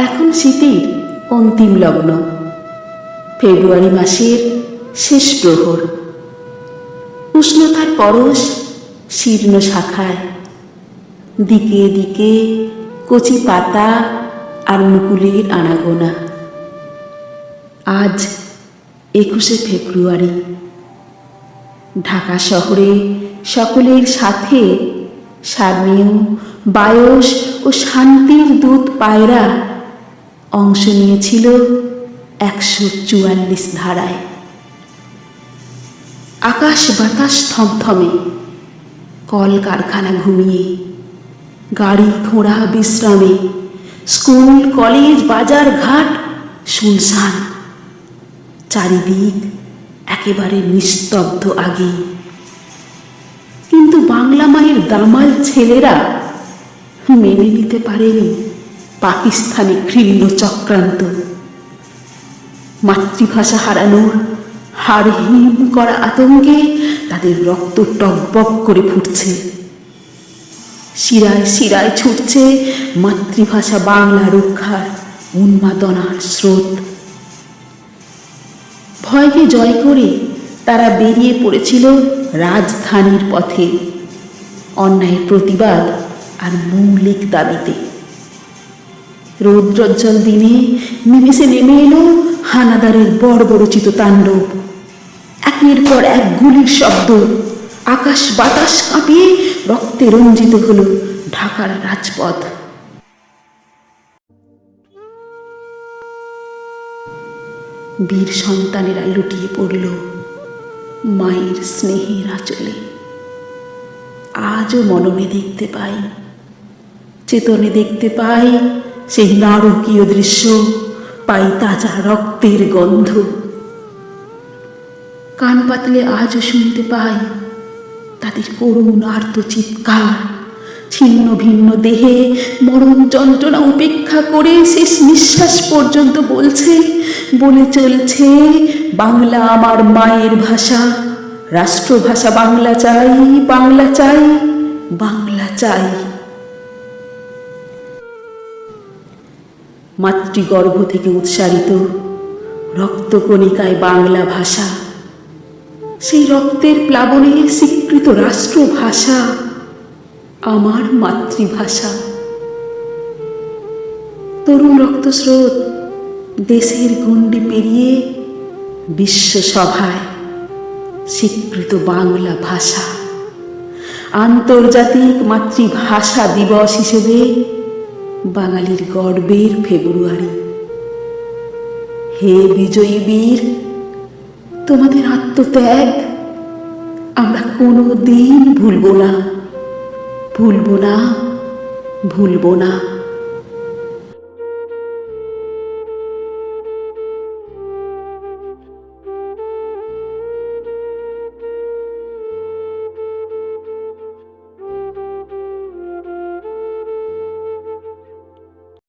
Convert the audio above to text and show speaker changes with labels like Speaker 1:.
Speaker 1: এখন শীতের অন্তিম লগ্ন, ফেব্রুয়ারি মাসের শেষ প্রহর। উষ্ণতার পরশ শীর্ণ শাখায়, দিকে দিকে কচি পাতা আর মুকুলের আনাগোনা। আজ 21শে ফেব্রুয়ারি। ঢাকা শহরে সকলের সাথে স্বামীয় বায়স ও শান্তির দূত পায়রা অংশ নিয়েছিল 144 ধারায়। আকাশ বাতাস থমথমে, কলকারখানা ঘুমিয়ে, গাড়ি ঘোড়া বিশ্রামে, স্কুল কলেজ বাজার ঘাট শুনশান, চারিদিক একেবারে নিস্তব্ধ আগে। কিন্তু বাংলা মায়ের দামাল ছেলেরা মেনে নিতে পারেনি পাকিস্তানি ঘৃণ্য চক্রান্ত। মাতৃভাষা হারানোর হাড় হিম করা আতঙ্কে তাদের রক্ত টকবক করে ফুটছে, শিরায় শিরায় ছুটছে মাতৃভাষা বাংলা রক্ষার উন্মাদনার স্রোত। ভয়কে জয় করে তারা বেরিয়ে পড়েছিল রাজধানীর পথে, অন্যায়ের প্রতিবাদ আর মৌলিক দাবিতে। রৌদ্রোজ্জ্বল দিনে নিমেষে নেমে এলো হানাদারের বর্বরচিত তাণ্ডব। একের পর এক গুলির শব্দ, আকাশ বাতাস কাঁপিয়ে রক্তে রঞ্জিত হলো ঢাকার রাজপথ। বীর সন্তানেরা লুটিয়ে পড়ল মায়ের স্নেহের আঁচলে। আজও মননে দেখতে পাই, চেতনে দেখতে পাই সেই নারকীয় দৃশ্য, পাই তাজা রক্তের গন্ধ। কান পাতলে আজও শুনতে পাই তাদের করুণ আর্ত চিৎকার। ছিন্ন ভিন্ন দেহে মরণ যন্ত্রণা উপেক্ষা করে শেষ নিঃশ্বাস পর্যন্ত বলে চলছে, বাংলা আমার মায়ের ভাষা, রাষ্ট্রভাষা বাংলা চাই, বাংলা চাই, বাংলা চাই। মাতৃগর্ভ থেকে উৎসারিত রক্তকণিকায় বাংলা ভাষা, সেই রক্তের প্লাবনে স্বীকৃত রাষ্ট্রভাষা আমার মাতৃভাষা। তরুণ রক্তস্রোত দেশের গণ্ডি পেরিয়ে বিশ্বসভায় স্বীকৃত বাংলা ভাষা। আন্তর্জাতিক মাতৃভাষা দিবস হিসেবে বাঙালির গর্বের ফেব্রুয়ারি। হে বিজয়ী বীর, তোমাদের আত্মত্যাগ আমরা কোনো দিন ভুলব না, ভুলব না, ভুলব না।